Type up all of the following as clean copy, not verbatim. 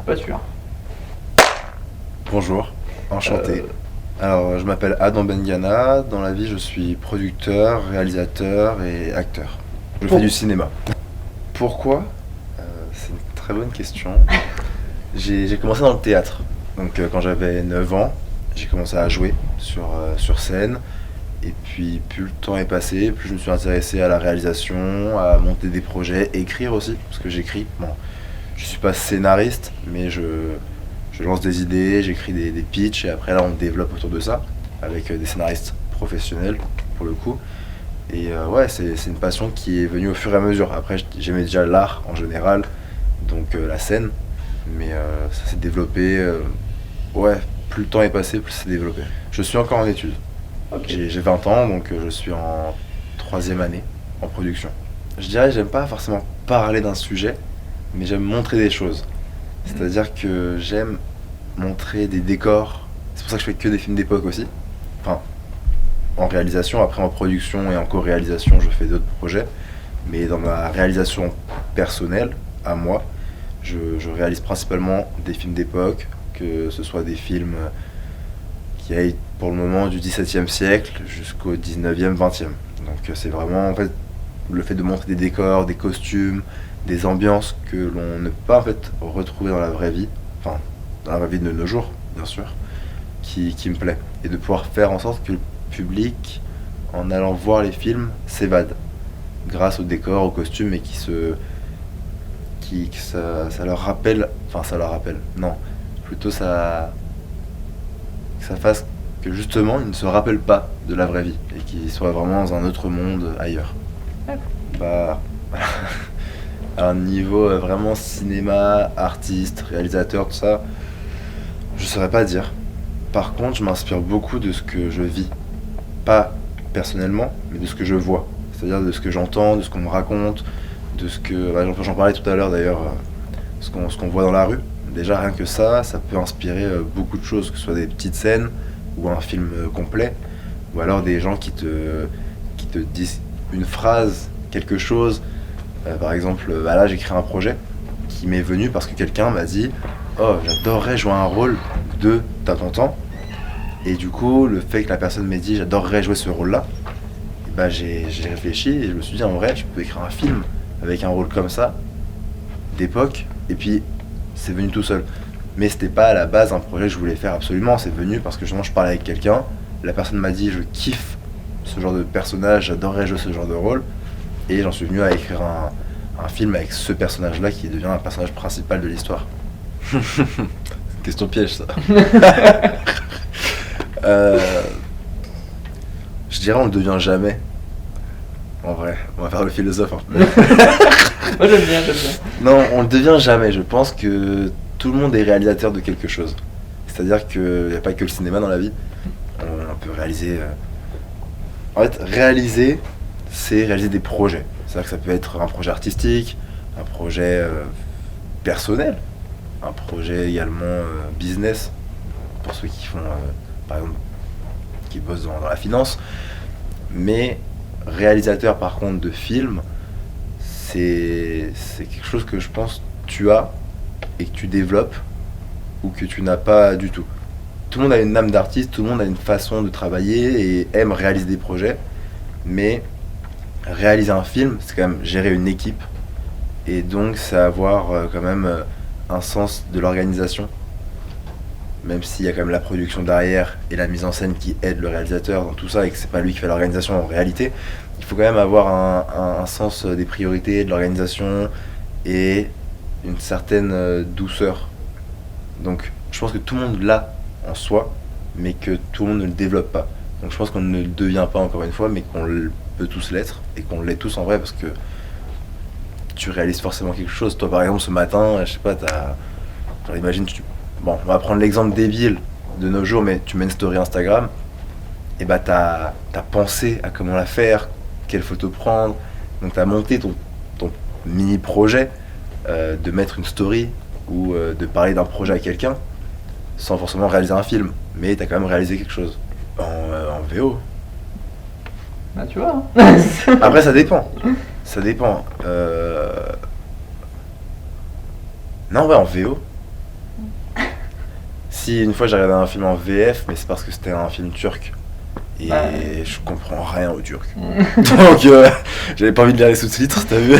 voiture. Bonjour, enchanté. Alors, je m'appelle Adam Bengana. Dans la vie, je suis producteur, réalisateur et acteur. Je fais du cinéma. Pourquoi C'est une très bonne question. J'ai commencé dans le théâtre. Donc, quand j'avais 9 ans, j'ai commencé à jouer sur scène. Et puis, plus le temps est passé, plus je me suis intéressé à la réalisation, à monter des projets, écrire aussi, parce que j'écris. Bon, je suis pas scénariste, mais je lance des idées, j'écris des pitchs, et après là on développe autour de ça, avec des scénaristes professionnels pour le coup. Et ouais, c'est une passion qui est venue au fur et à mesure. Après, j'aimais déjà l'art en général, donc la scène, mais ça s'est développé. Ouais, plus le temps est passé, plus c'est développé. Je suis encore en études. Ok. J'ai 20 ans, donc je suis en troisième année en production. Je dirais que j'aime pas forcément parler d'un sujet, mais j'aime montrer des choses. C'est-à-dire que j'aime montrer des décors. C'est pour ça que je fais que des films d'époque aussi. Enfin, en réalisation, après en production et en co-réalisation, je fais d'autres projets. Mais dans ma réalisation personnelle, à moi, je réalise principalement des films d'époque, que ce soit des films qui aillent pour le moment du XVIIe siècle jusqu'au XIXe, XXe. Donc c'est vraiment en fait le fait de montrer des décors, des costumes, des ambiances que l'on ne peut pas en fait retrouver dans la vraie vie, enfin dans la vraie vie de nos jours, bien sûr, qui me plaît. Et de pouvoir faire en sorte que le public, en allant voir les films, s'évade grâce aux décors, aux costumes et que ça leur rappelle, enfin ça leur rappelle, non, plutôt que ça fasse que justement ils ne se rappellent pas de la vraie vie et qu'ils soient vraiment dans un autre monde ailleurs. Bah, à un niveau vraiment cinéma, artiste, réalisateur, tout ça, je saurais pas dire. Par contre, je m'inspire beaucoup de ce que je vis. Pas personnellement, mais de ce que je vois. C'est-à-dire de ce que j'entends, de ce qu'on me raconte, de ce que... Bah, j'en parlais tout à l'heure d'ailleurs, ce qu'on voit dans la rue. Déjà, rien que ça peut inspirer beaucoup de choses, que ce soit des petites scènes ou un film complet, ou alors des gens qui te disent une phrase, quelque chose. Par exemple, là j'écris un projet qui m'est venu parce que quelqu'un m'a dit oh, j'adorerais jouer un rôle de ta. Et du coup, le fait que la personne m'ait dit j'adorerais jouer ce rôle-là, et bah, j'ai réfléchi et je me suis dit en vrai, je peux écrire un film avec un rôle comme ça, d'époque, et puis c'est venu tout seul. Mais c'était pas à la base un projet que je voulais faire absolument, c'est venu parce que justement je parlais avec quelqu'un, la personne m'a dit je kiffe ce genre de personnage, j'adorerais jouer ce genre de rôle. Et j'en suis venu à écrire un film avec ce personnage-là qui devient un personnage principal de l'histoire. Question piège, ça. Je dirais on le devient jamais. En vrai, on va faire le philosophe. Hein. Moi j'aime bien. Non, on le devient jamais. Je pense que tout le monde est réalisateur de quelque chose. C'est-à-dire qu'il n'y a pas que le cinéma dans la vie. On peut réaliser... En fait, réaliser... c'est réaliser des projets. C'est-à-dire que ça peut être un projet artistique, un projet personnel, un projet également business, pour ceux qui font, par exemple, qui bossent dans la finance. Mais réalisateur, par contre, de films, c'est quelque chose que je pense tu as et que tu développes ou que tu n'as pas du tout. Tout le monde a une âme d'artiste, tout le monde a une façon de travailler et aime réaliser des projets, mais réaliser un film, c'est quand même gérer une équipe et donc c'est avoir quand même un sens de l'organisation, même s'il y a quand même la production derrière et la mise en scène qui aide le réalisateur dans tout ça et que c'est pas lui qui fait l'organisation en réalité. Il faut quand même avoir un sens des priorités, de l'organisation et une certaine douceur. Donc je pense que tout le monde l'a en soi, mais que tout le monde ne le développe pas. Donc je pense qu'on ne le devient pas encore une fois, mais qu'on peut tous l'être et qu'on l'est tous en vrai parce que tu réalises forcément quelque chose. Toi par exemple ce matin, je sais pas, genre imagine, bon on va prendre l'exemple débile de nos jours, mais tu mets une story Instagram, et bah t'as pensé à comment la faire, quelle photo prendre, donc t'as monté ton mini projet de mettre une story ou de parler d'un projet à quelqu'un sans forcément réaliser un film, mais t'as quand même réalisé quelque chose en VO. Bah tu vois. Hein. Après ça dépend. Ça dépend. Non ouais en VO. Si, une fois j'ai regardé un film en VF, mais c'est parce que c'était un film turc. Et Ouais. je comprends rien au turc. Donc j'avais pas envie de lire les sous-titres, t'as vu.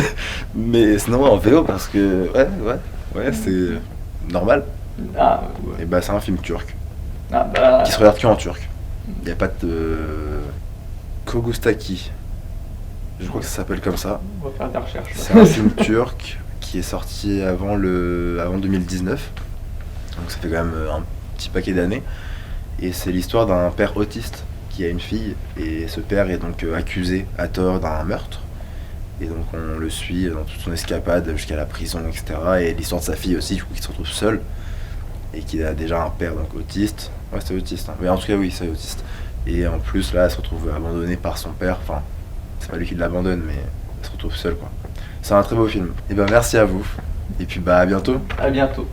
Mais sinon en VO parce que ouais c'est normal. Ah, Et bah c'est un film turc ah bah. qui se regarde que en turc. Il y a pas de Kogustaki. Je crois que ça s'appelle comme ça. On va faire des recherches. C'est un film turc qui est sorti avant 2019. Donc ça fait quand même un petit paquet d'années. Et c'est l'histoire d'un père autiste qui a une fille. Et ce père est donc accusé à tort d'un meurtre. Et donc on le suit dans toute son escapade jusqu'à la prison, etc. Et l'histoire de sa fille aussi, du coup, qui se retrouve seule. Et qui a déjà un père donc autiste. Ouais, c'est autiste. Hein. Mais en tout cas, oui, c'est autiste. Et en plus, là, elle se retrouve abandonnée par son père. Enfin, c'est pas lui qui l'abandonne, mais elle se retrouve seule, quoi. C'est un très beau film. Et ben merci à vous. Et puis bah à bientôt. À bientôt.